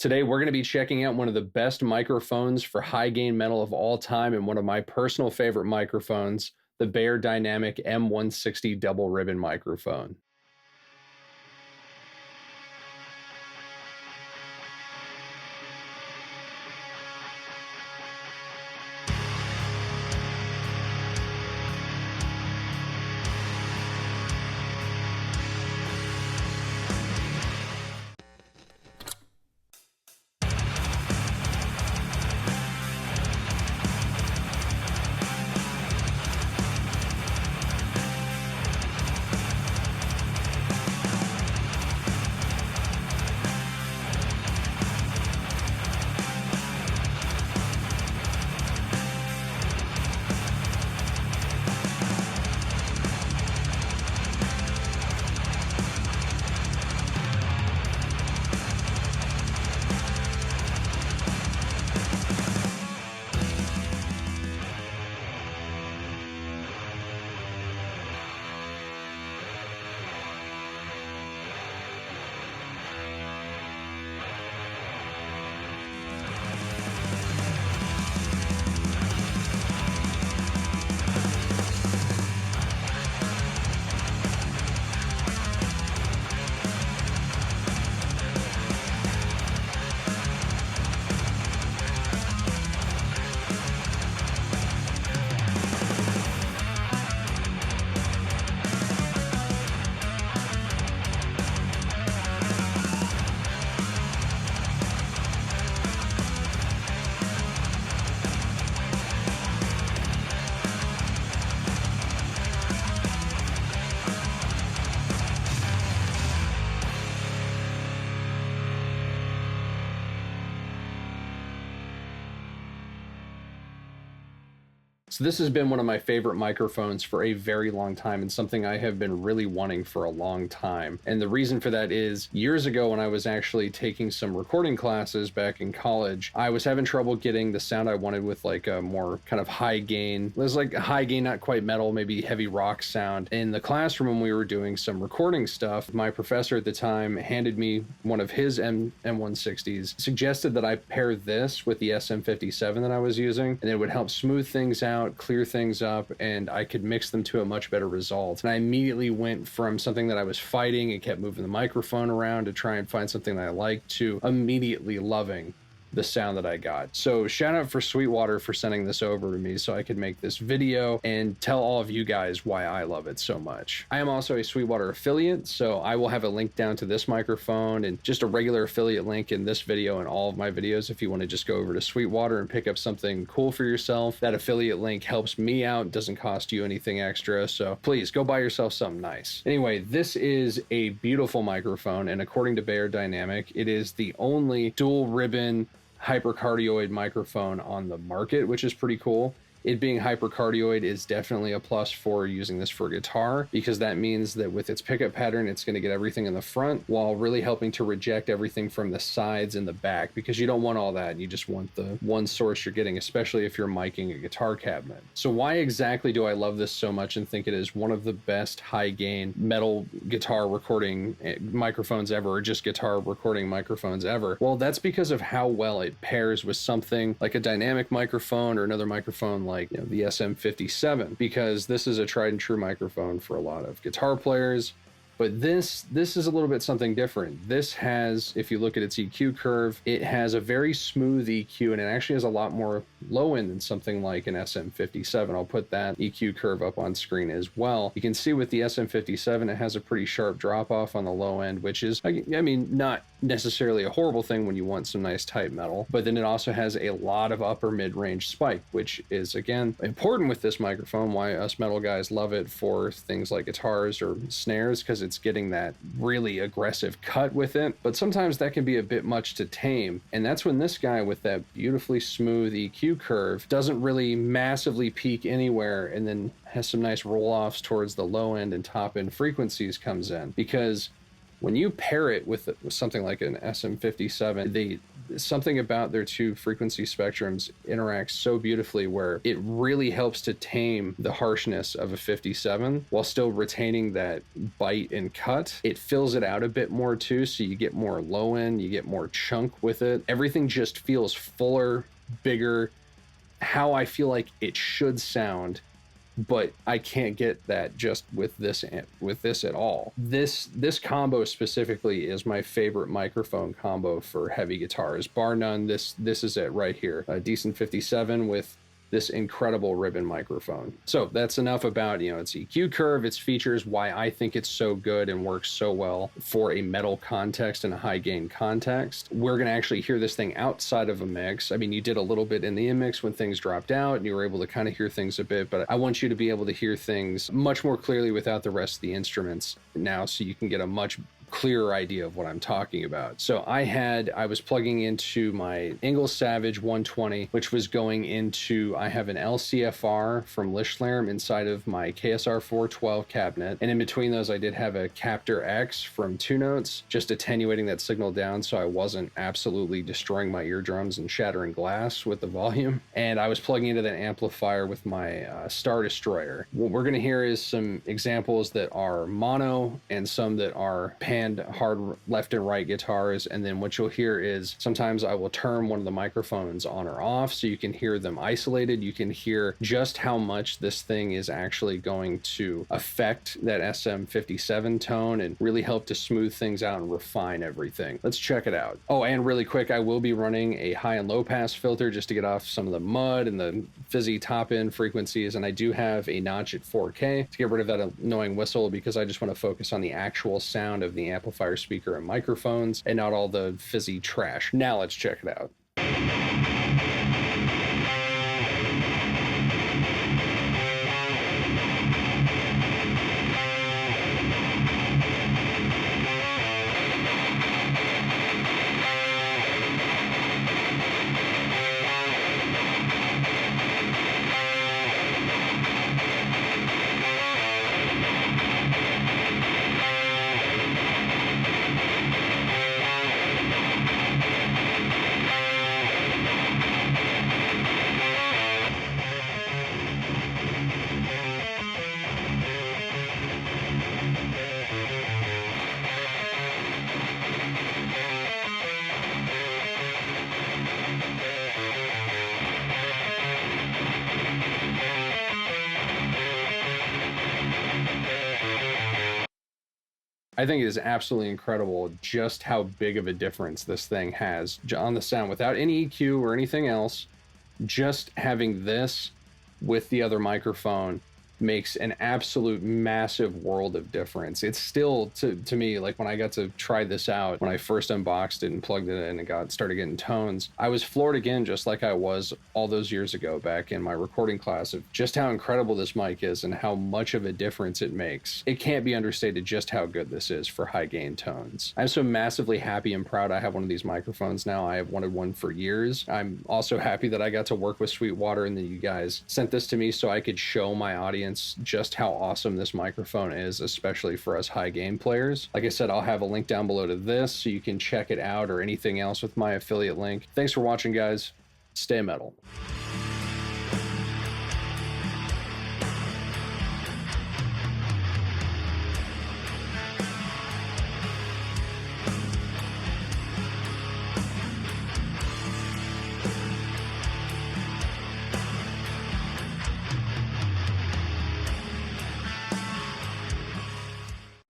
Today, we're going to be checking out one of the best microphones for high gain metal of all time and one of my personal favorite microphones, the Beyerdynamic M160 double ribbon microphone. So this has been one of my favorite microphones for a very long time and something I have been really wanting for a long time. And the reason for that is years ago when I was actually taking some recording classes back in college, I was having trouble getting the sound I wanted with like a more kind of high gain. It was like a high gain, not quite metal, maybe heavy rock sound. In the classroom when we were doing some recording stuff, my professor at the time handed me one of his M160s, suggested that I pair this with the SM57 that I was using, and it would help smooth things out, clear things up, and I could mix them to a much better result. And I immediately went from something that I was fighting and kept moving the microphone around to try and find something that I liked to immediately loving the sound that I got. So shout out for Sweetwater for sending this over to me so I could make this video and tell all of you guys why I love it so much. I am also a Sweetwater affiliate, so I will have a link down to this microphone and just a regular affiliate link in this video and all of my videos if you want to just go over to Sweetwater and pick up something cool for yourself. That affiliate link helps me out, doesn't cost you anything extra, so please go buy yourself something nice. Anyway, this is a beautiful microphone, and according to Beyerdynamic, it is the only dual ribbon hypercardioid microphone on the market, which is pretty cool. It being hypercardioid is definitely a plus for using this for guitar, because that means that with its pickup pattern, it's going to get everything in the front while really helping to reject everything from the sides and the back, because you don't want all that. You just want the one source you're getting, especially if you're miking a guitar cabinet. So why exactly do I love this so much and think it is one of the best high gain metal guitar recording microphones ever, or just guitar recording microphones ever? Well, that's because of how well it pairs with something like a dynamic microphone or another microphone like the SM57, because this is a tried and true microphone for a lot of guitar players. But this is a little bit something different. This has, if you look at its EQ curve, it has a very smooth EQ, and it actually has a lot more low end than something like an SM57. I'll put that EQ curve up on screen as well. You can see with the SM57, it has a pretty sharp drop off on the low end, which is, I mean, not necessarily a horrible thing when you want some nice tight metal, but then it also has a lot of upper mid-range spike, which is, again, important with this microphone, why us metal guys love it for things like guitars or snares, because it's getting that really aggressive cut with it. But sometimes that can be a bit much to tame, and that's when this guy with that beautifully smooth EQ curve doesn't really massively peak anywhere and then has some nice roll-offs towards the low end and top end frequencies comes in. Because when you pair it with something like an SM57, something about their two frequency spectrums interacts so beautifully where it really helps to tame the harshness of a 57 while still retaining that bite and cut. It fills it out a bit more too, so you get more low end, you get more chunk with it. Everything just feels fuller, bigger, how I feel like it should sound, but I can't get that just with this at all. This combo specifically is my favorite microphone combo for heavy guitars, bar none. This is it right here. A decent 57 with this incredible ribbon microphone. So that's enough about, its EQ curve, its features, why I think it's so good and works so well for a metal context and a high gain context. We're going to actually hear this thing outside of a mix. I mean, you did a little bit in the in-mix when things dropped out and you were able to kind of hear things a bit, but I want you to be able to hear things much more clearly without the rest of the instruments now, so you can get a much clearer idea of what I'm talking about. So I was plugging into my Ingalls Savage 120, which was going into, I have an LCFR from Lischlerm inside of my KSR 412 cabinet. And in between those, I did have a Captor X from Two Notes, just attenuating that signal down so I wasn't absolutely destroying my eardrums and shattering glass with the volume. And I was plugging into that amplifier with my Star Destroyer. What we're going to hear is some examples that are mono and some that are pan hard left and right guitars, and then what you'll hear is sometimes I will turn one of the microphones on or off so you can hear them isolated. You can hear just how much this thing is actually going to affect that SM57 tone and really help to smooth things out and refine everything. Let's check it out. Oh, and really quick, I will be running a high and low pass filter just to get off some of the mud and the fizzy top end frequencies, and I do have a notch at 4K to get rid of that annoying whistle because I just want to focus on the actual sound of the amplifier, speaker, and microphones and not all the fizzy trash. Now let's check it out. I think it is absolutely incredible just how big of a difference this thing has on the sound without any EQ or anything else. Just having this with the other microphone makes an absolute massive world of difference. It's still, to me, like when I got to try this out, when I first unboxed it and plugged it in and started getting tones, I was floored again, just like I was all those years ago back in my recording class, of just how incredible this mic is and how much of a difference it makes. It can't be understated just how good this is for high gain tones. I'm so massively happy and proud I have one of these microphones now. I have wanted one for years. I'm also happy that I got to work with Sweetwater and that you guys sent this to me so I could show my audience just how awesome this microphone is, especially for us high gain players. Like I said, I'll have a link down below to this so you can check it out, or anything else with my affiliate link. Thanks for watching, guys. Stay metal.